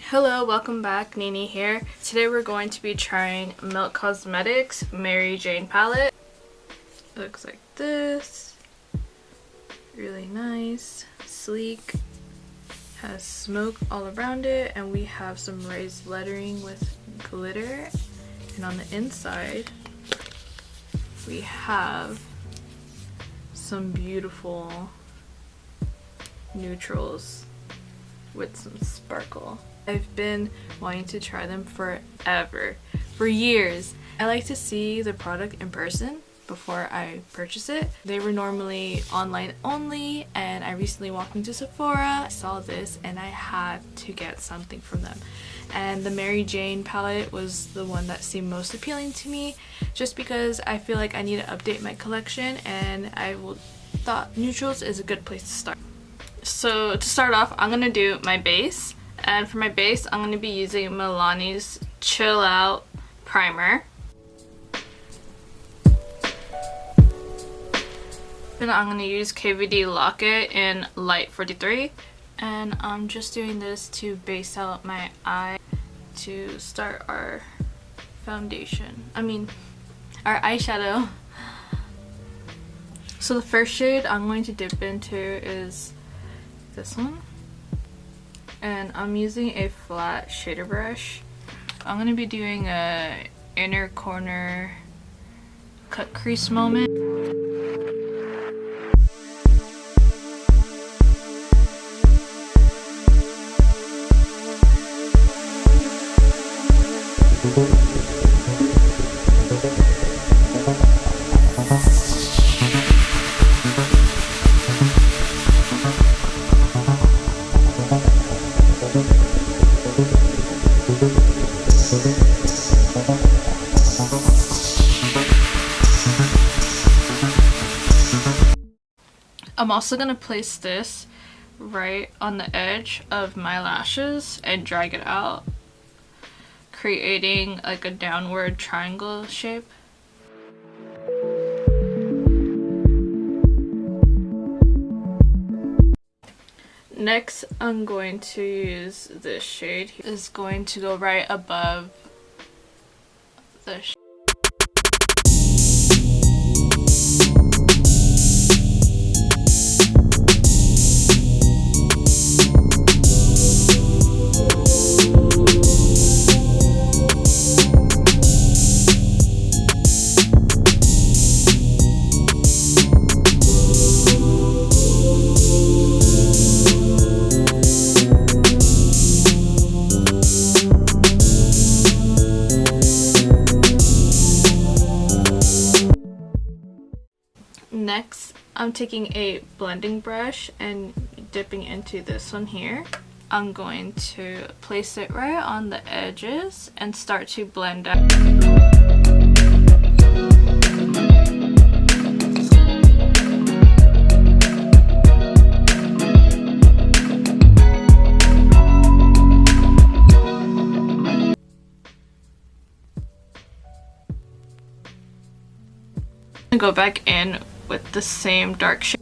Hello, welcome back. Nini here. Today we're going to be trying Milk Cosmetics Mary Jane palette. It looks like this. Really nice, sleek, has smoke all around it, and we have some raised lettering with glitter. And on the inside we have some beautiful neutrals with some sparkle. I've been wanting to try them forever, for years. I like to see the product in person before I purchase it. They were normally online only, and I recently walked into Sephora, I saw this, and I had to get something from them. And the Mary Jane palette was the one that seemed most appealing to me, just because I feel like I need to update my collection, and thought neutrals is a good place to start. So to start off, I'm gonna do my base. And for my base, I'm going to be using Milani's Chill Out Primer. Then I'm going to use KVD Lock-It in Light 43. And I'm just doing this to base out my eye to start our foundation. Our eyeshadow. So the first shade I'm going to dip into is this one. And I'm using a flat shader brush. I'm going to be doing a inner corner cut crease moment. I'm also going to place this right on the edge of my lashes and drag it out, creating like a downward triangle shape. Next, I'm going to use this shade. It's going to go right above the shade. Next, I'm taking a blending brush and dipping into this one here. I'm going to place it right on the edges and start to blend out. Go back in with the same dark shade.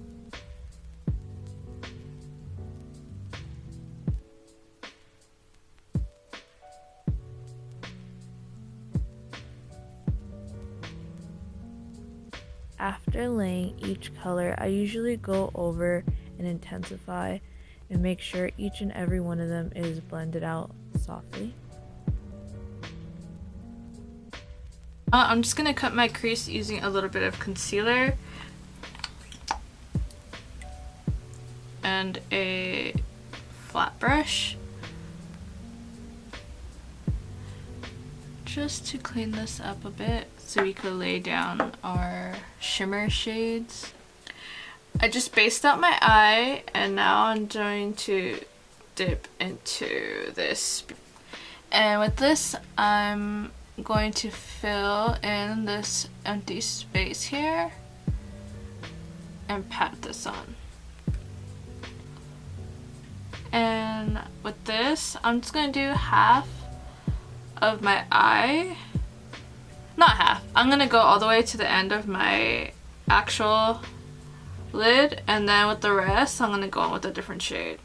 After laying each color, I usually go over and intensify and make sure each and every one of them is blended out softly. I'm just going to cut my crease using a little bit of concealer and a flat brush just to clean this up a bit so we could lay down our shimmer shades. I just based out my eye, and now I'm going to dip into this. And with this, I'm going to fill in this empty space here and pat this on. And with this, I'm just going to do half of my eye. Not half. I'm going to go all the way to the end of my actual lid, and then with the rest, I'm going to go in with a different shade.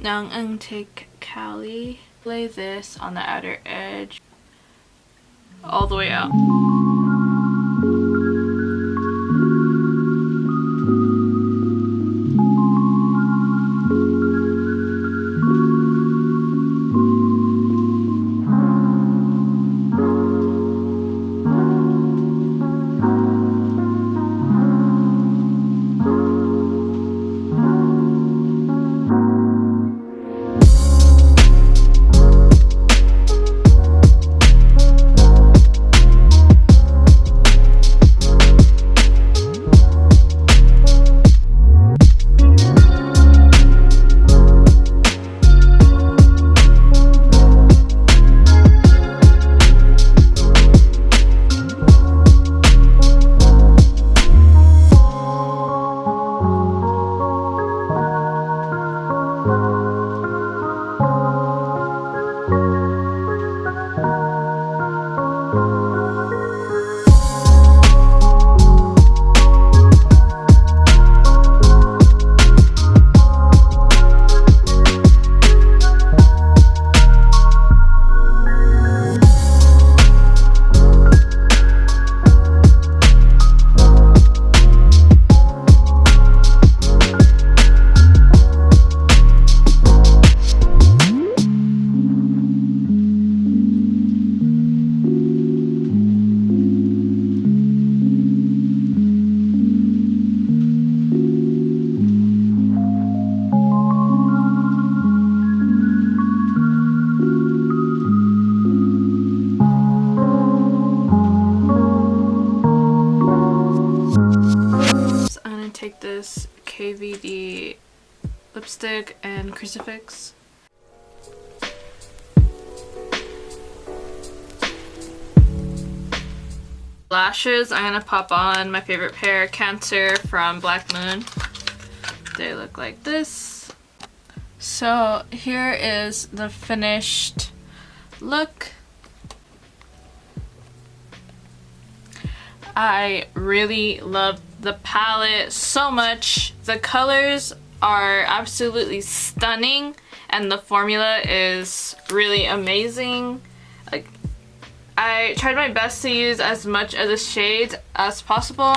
Now I'm going to take Cali. Lay this on the outer edge all the way out. Take this KVD lipstick and crucifix. Lashes, I'm gonna pop on my favorite pair, Cancer from Black Moon. They look like this. So here is the finished look. I really love the palette so much. The colors are absolutely stunning and the formula is really amazing. Like, I tried my best to use as much of the shades as possible.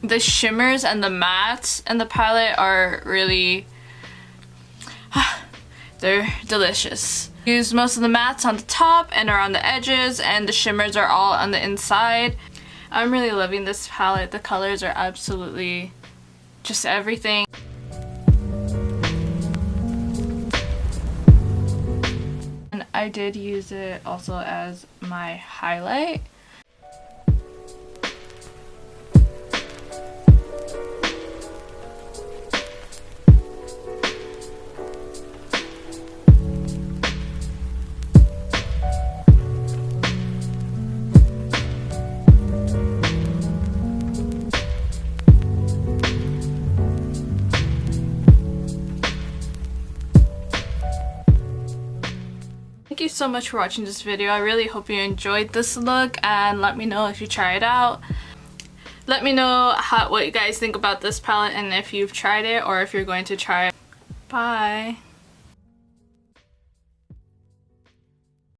The shimmers and the mattes in the palette are really they're delicious. Use most of the mattes on the top and around the edges, and the shimmers are all on the inside. I'm really loving this palette. The colors are absolutely just everything. And I did use it also as my highlight. Thank you so much for watching this video. I really hope you enjoyed this look, and let me know if you try it out. Let me know what you guys think about this palette and if you've tried it or if you're going to try it. Bye!